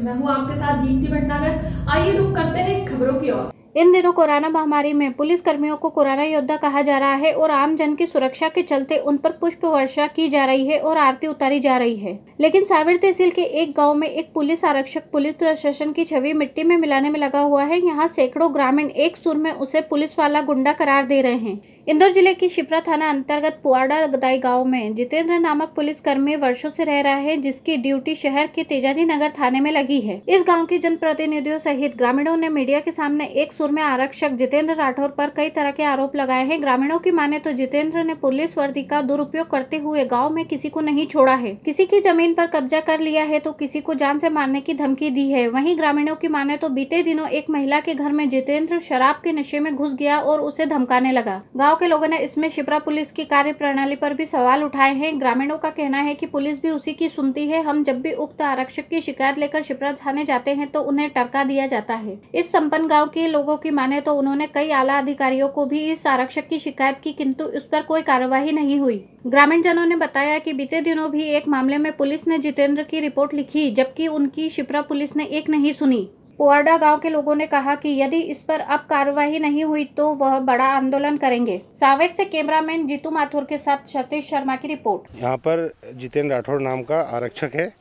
मैं हूँ आपके साथ दीप्ति भटनागर। आइए रुक करते हैं खबरों की ओर। इन दिनों कोरोना महामारी में पुलिस कर्मियों को कोरोना योद्धा कहा जा रहा है और आम जन की सुरक्षा के चलते उन पर पुष्प वर्षा की जा रही है और आरती उतारी जा रही है। लेकिन सावेर तहसील के एक गांव में एक पुलिस आरक्षक पुलिस प्रशासन की छवि मिट्टी में मिलाने में लगा हुआ है। यहां सैकड़ों ग्रामीण एक सुर में उसे पुलिस वाला गुंडा करार दे रहे हैं। इंदौर जिले की शिप्रा थाना अंतर्गत पुआड़ा गदाई गांव में जितेंद्र नामक पुलिसकर्मी वर्षों से रह रहा है, जिसकी ड्यूटी शहर के तेजाजी नगर थाने में लगी है। इस गांव के जनप्रतिनिधियों सहित ग्रामीणों ने मीडिया के सामने एक सुर में आरक्षक जितेंद्र राठौर पर कई तरह के आरोप लगाए हैं। ग्रामीणों की माने तो जितेंद्र ने पुलिस वर्दी का दुरुपयोग करते हुए गाँव में किसी को नहीं छोड़ा है, किसी की जमीन पर कब्जा कर लिया है तो किसी को जान से मारने की धमकी दी है। वहीं ग्रामीणों की माने तो बीते दिनों एक महिला के घर में जितेंद्र शराब के नशे में घुस गया और उसे धमकाने लगा। गाँव के लोगों ने इसमें शिप्रा पुलिस की कार्य प्रणाली पर भी सवाल उठाए हैं। ग्रामीणों का कहना है कि पुलिस भी उसी की सुनती है। हम जब भी उक्त आरक्षक की शिकायत लेकर शिप्रा थाने जाते हैं तो उन्हें टरका दिया जाता है। इस संपन्न गांव के लोगों की माने तो उन्होंने कई आला अधिकारियों को भी इस आरक्षक की शिकायत की, किंतु उस पर कोई कार्यवाही नहीं हुई। ग्रामीण जनों ने बताया कि बीते दिनों भी एक मामले में पुलिस ने जितेंद्र की रिपोर्ट लिखी, जबकि उनकी शिप्रा पुलिस ने एक नहीं सुनी। पुआड़ा गांव के लोगों ने कहा कि यदि इस पर अब कार्रवाई नहीं हुई तो वह बड़ा आंदोलन करेंगे। सावेर से कैमरामैन जीतू माथुर के साथ सतीश शर्मा की रिपोर्ट। यहाँ पर जितेंद्र राठौर नाम का आरक्षक है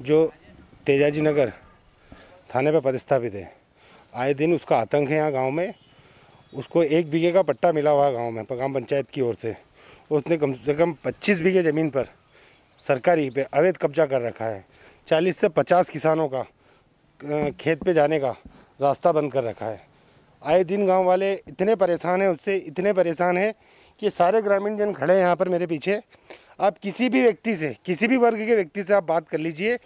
जो तेजाजी नगर थाने पर पदस्थापित है। आए दिन उसका आतंक है यहाँ गांव में। उसको 1 बीघे का पट्टा मिला हुआ गांव में ग्राम पंचायत की ओर से। उसने कम से कम 25 बीघे ज़मीन पर सरकारी पे अवैध कब्जा कर रखा है। 40 से 50 किसानों का खेत पे जाने का रास्ता बंद कर रखा है। आए दिन गांव वाले इतने परेशान हैं, उससे इतने परेशान हैं कि सारे ग्रामीण जन खड़े हैं यहाँ पर मेरे पीछे। आप किसी भी व्यक्ति से, किसी भी वर्ग के व्यक्ति से आप बात कर लीजिए,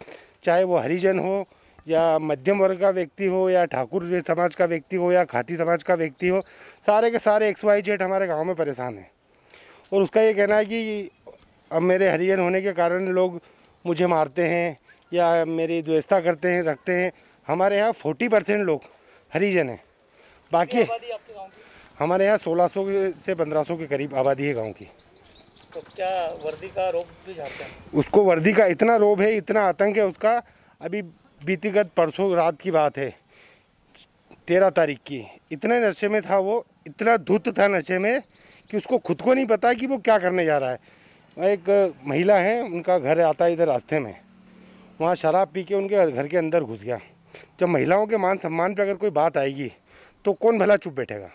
चाहे वो हरिजन हो या मध्यम वर्ग का व्यक्ति हो या ठाकुर समाज का व्यक्ति हो या खाती समाज का व्यक्ति हो, सारे के सारे XYZ हमारे गाँव में परेशान हैं। और उसका ये कहना है कि अब मेरे हरिजन होने के कारण लोग मुझे मारते हैं या मेरी द्वेषता करते हैं, रखते हैं। हमारे यहाँ 40% लोग हरिजन हैं। बाकी हमारे यहाँ 1600 से 1500 के करीब आबादी है गांव की। तो क्या वर्दी का रोब भी झाड़ते हैं? उसको वर्दी का इतना रोब है, इतना आतंक है उसका। अभी बीतीगत परसों रात की बात है, 13 तारीख की, इतने नशे में था वो, इतना धुत था नशे में कि उसको खुद को नहीं पता कि वो क्या करने जा रहा है। एक महिला है, उनका घर आता है इधर रास्ते में, वहाँ शराब पी के उनके घर के अंदर घुस गया। जब महिलाओं के मान सम्मान पे अगर कोई बात आएगी तो कौन भला चुप बैठेगा।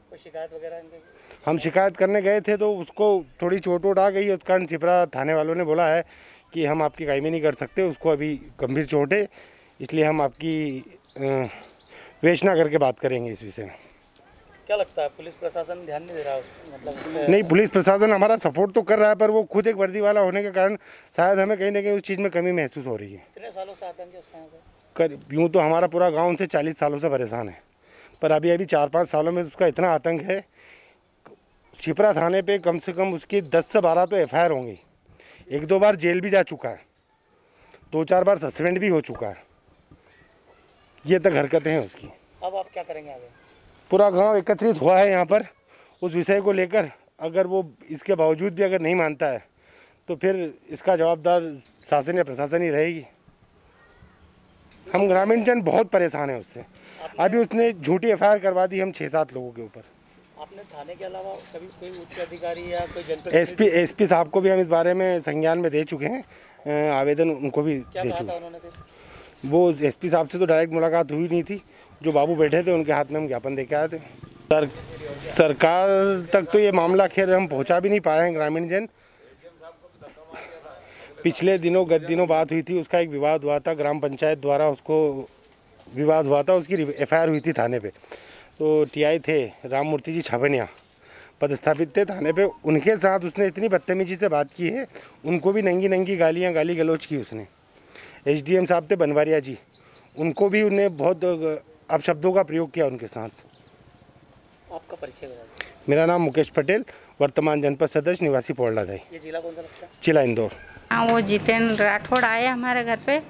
कोई शिकायत वगैरह? हम शिकायत करने गए थे तो उसको थोड़ी चोट वोट आ गई। उस कारण शिप्रा थाने वालों ने बोला है कि हम आपकी कायमी नहीं कर सकते, उसको अभी गंभीर चोट है, इसलिए हम आपकी विवेचना करके बात करेंगे इस विषय में। क्या लगता है पुलिस प्रशासन ध्यान नहीं दे रहा है मतलब नहीं, पुलिस प्रशासन हमारा सपोर्ट तो कर रहा है, पर वो खुद एक वर्दी वाला होने के कारण शायद हमें कहीं ना कहीं उस चीज़ में कमी महसूस हो रही है। कितने सालों से आतंक है उसका? यूँ तो हमारा पूरा गांव उनसे 40 सालों से परेशान है, पर अभी 4-5 सालों में उसका इतना आतंक है। शिप्रा थाने पे कम से कम उसकी 10 से 12 तो FIR होंगी। 1-2 बार जेल भी जा चुका है, 2-4 बार सस्पेंड भी हो चुका है। ये तक हरकतें हैं उसकी। अब आप क्या करेंगे आगे? पूरा गांव एकत्रित हुआ है यहाँ पर उस विषय को लेकर। अगर वो इसके बावजूद भी अगर नहीं मानता है तो फिर इसका जवाबदार शासन या प्रशासन ही रहेगी। हम ग्रामीण जन बहुत परेशान हैं उससे। अभी उसने झूठी FIR करवा दी हम 6-7 लोगों के ऊपर। आपने थाने के अलावा कभी कोई उच्च अधिकारी या कोई जनप्रतिनिधि? SP साहब को भी हम इस बारे में संज्ञान में दे चुके हैं, आवेदन उनको भी दे चुके हैं। वो SP साहब से तो डायरेक्ट मुलाकात हुई नहीं थी, जो बाबू बैठे थे उनके हाथ में हम ज्ञापन दे के आए थे। सरकार तक तो ये मामला खैर हम पहुंचा भी नहीं पाए हैं ग्रामीण जन। पिछले दिनों गत दिनों बात हुई थी, उसका एक विवाद हुआ था, ग्राम पंचायत द्वारा उसको विवाद हुआ था, उसकी FIR हुई थी थाने पे। तो TI थे राम मूर्ति जी छावनिया पदस्थापित थे थाने पे, उनके साथ उसने इतनी बदतमीजी से बात की है, उनको भी नंगी गाली गलौज की उसने। SDM साहब थे बनवारिया जी, उनको भी उन्होंने बहुत अपशब्दों का प्रयोग किया उनके साथ। आपका परिचय बता दीजिए। मेरा नाम मुकेश पटेल, वर्तमान जनपद सदस्य, निवासी पोल्डा दाई। ये जिला कौन सा लगता है? जिला इंदौर। हाँ, वो जितेंद्र राठौड़ आए हमारे घर पे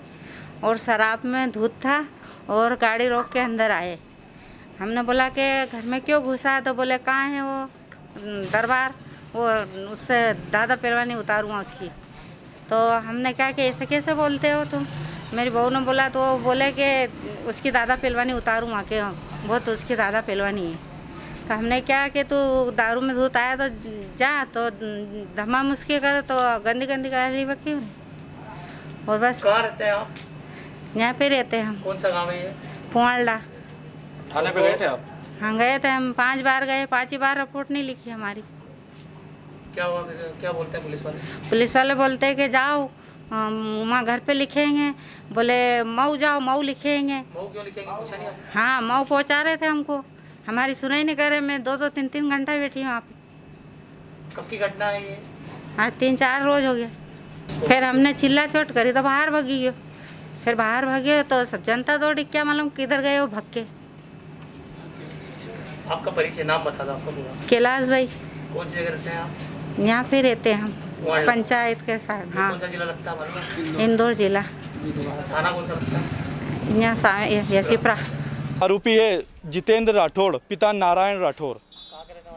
और शराब में धुत था और गाड़ी रोक के अंदर आए। हमने बोला कि घर में क्यों घुसा है, तो बोले कहाँ है वो दरबार, वो उससे दादा पहलवानी उतारूँगा उसकी। तो हमने कहा कि ऐसे कैसे बोलते हो तुम, मेरी बहू ने बोला तो वो बोले कि उसकी दादा पहलवानी उतारूँ आके, वो तो उसकी दादा पहलवानी है। तो हमने क्या कि तू दारू में धूत आया तो जा, तो धमा मुस्की कर तो गंदी गंदी गाली बकी और बस। कहाँ रहते हैं आप? यहाँ पे रहते हैं हम। कौन सा गाँव है ये? पुआलडा। थाने पे गए थे आप? हाँ गए थे हम, 5 बार गए, 5 ही बार रिपोर्ट नहीं लिखी हमारी। क्या हुआ फिर? क्या बोलते हैं पुलिस वाले? पुलिस वाले बोलते हैं कि जाओ वहाँ घर पे लिखेंगे, बोले मऊ जाओ, मऊ लिखेंगे। मऊ क्यों लिखेंगे, पूछा नहीं आपने? हाँ मऊ पहुँचा रहे थे हमको, हमारी सुनाई नहीं करे। मैं 2-2, 3-3 घंटा बैठी हूँ वहाँ पे। कब की घटना है ये? आज 3-4 रोज हो गया। फिर हमने चिल्ला चोट करी तो बाहर भागी गयो। फिर बाहर भागे तो सब जनता दौड़ी, क्या मालूम किधर गए वो भाग के। आपका परिचय, नाम बता दो आपका पूरा। कैलाश भाई। कौन सी जगह रहते हैं आप? यहाँ पे रहते हैं हम, पुआलडा। पंचायत के साथ। हाँ कौन सा जिला लगता है मालूम है? इंदौर जिला। थाना कौन सा लगता है? यहाँ यसीप्रा। आरोपी है जितेंद्र राठौड़, पिता नारायण राठौड़,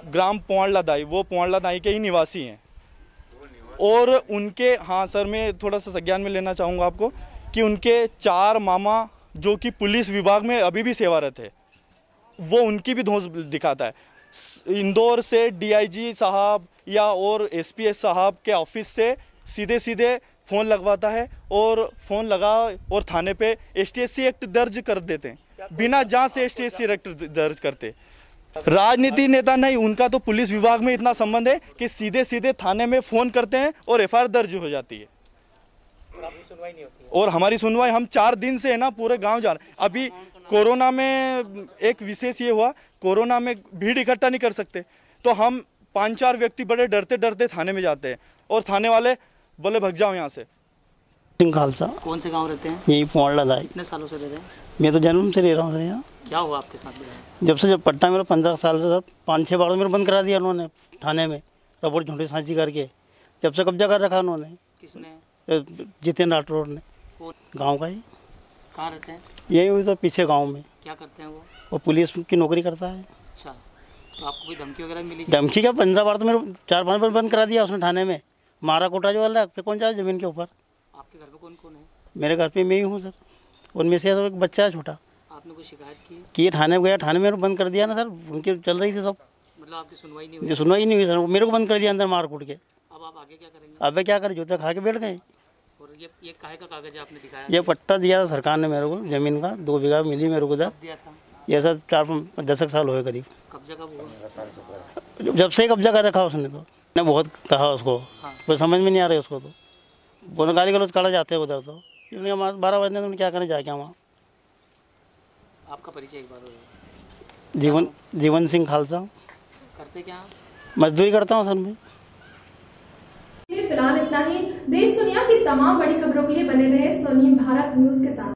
ग्राम पुआलडा दाई। वो पुआलडा दाई के ही निवासी हैं। और उनके, हाँ सर, मैं थोड़ा सा संज्ञान में लेना चाहूँगा आपको कि उनके 4 मामा जो कि पुलिस विभाग में अभी भी सेवारत है, वो उनकी भी धौंस दिखाता है। इंदौर से डीआईजी साहब या और एसपीएस साहब के ऑफिस से सीधे सीधे फ़ोन लगवाता है और फ़ोन लगा और थाने पे एसटीएससी एक्ट दर्ज कर देते हैं, बिना जांच से एसटीएससी एक्ट दर्ज करते। राजनीति नेता नहीं, उनका तो पुलिस विभाग में इतना संबंध है कि सीधे सीधे थाने में फ़ोन करते हैं और एफआईआर दर्ज हो जाती है। और आपकी सुनवाई नहीं होती है? और हमारी सुनवाई, हम 4 दिन से है ना पूरे गांव जा रहे हैं। अभी कोरोना में एक विशेष ये हुआ, कोरोना में भीड़ इकट्ठा नहीं कर सकते, तो हम 5-4 व्यक्ति बड़े डरते डरते थाने में जाते हैं और थाने वाले बोले भग जाओ यहाँ से। सिंह खालसा। कौन से गाँव रहते हैं? यही पुआलडा दाई। कितने सालों से रह रहे हैं? मैं तो जन्म से रह रहा हूँ यहाँ। क्या हुआ आपके साथ में? जब पट्टा मेरा 15 साल से, 5-6 बार मेरे बंद करा दिया उन्होंने थाने में, रबड़ झूठी सांची करके। जब से कब्जा कर रखा उन्होंने। किसने? जितेंद्र राठौड़ ने। गाँव का ही। कहाँ रहते हैं? यही हुई तो पीछे गाँव में। क्या करते हैं वो? वो पुलिस की नौकरी करता है। अच्छा, तो आपको कोई धमकी वगैरह मिली? धमकी क्या, 15 बार तो मेरे 4-5 बार बंद करा दिया उसने थाने में। मारा कोटा जो वाला पे कौन जाए ज़मीन के ऊपर। आपके घर पे कौन कौन है? मेरे घर पे मैं ही हूँ सर, उनमें से एक बच्चा है छोटा। आपने कोई शिकायत की? कि थाने में गया, थाने में बंद कर दिया ना सर, उनकी चल रही थी सब। मतलब आपकी सुनवाई नहीं हुई? जो सुनवाई नहीं हुई सर, मेरे को बंद कर दिया अंदर मार कूट के। अब आप आगे क्या करेंगे? अब क्या करें, जूते खा के बैठ गए। और ये काहे का कागज है आपने दिखाया? ये पट्टा दिया था सरकार ने मेरे को, ज़मीन का 2 बीघा मिली मेरे को उधर। दिया था? ये सर 4-10 साल हुए करीब। कब्जा कब हुआ? जब से ही कब्जा कर रखा उसने, तो मैंने बहुत कहा उसको, पर समझ में नहीं आ रही उसको। तो वो गाली गलौज काढ़ा जाते हैं उधर। तो 12 बजने तो क्या करें जाके वहाँ। आपका परिचय एक बार हो? जीवन सिंह खालसा। करते क्या? मजदूरी करता हूँ सर मैं। फिलहाल इतना ही। देश दुनिया की तमाम बड़ी खबरों के लिए बने रहे सोनी भारत न्यूज के साथ।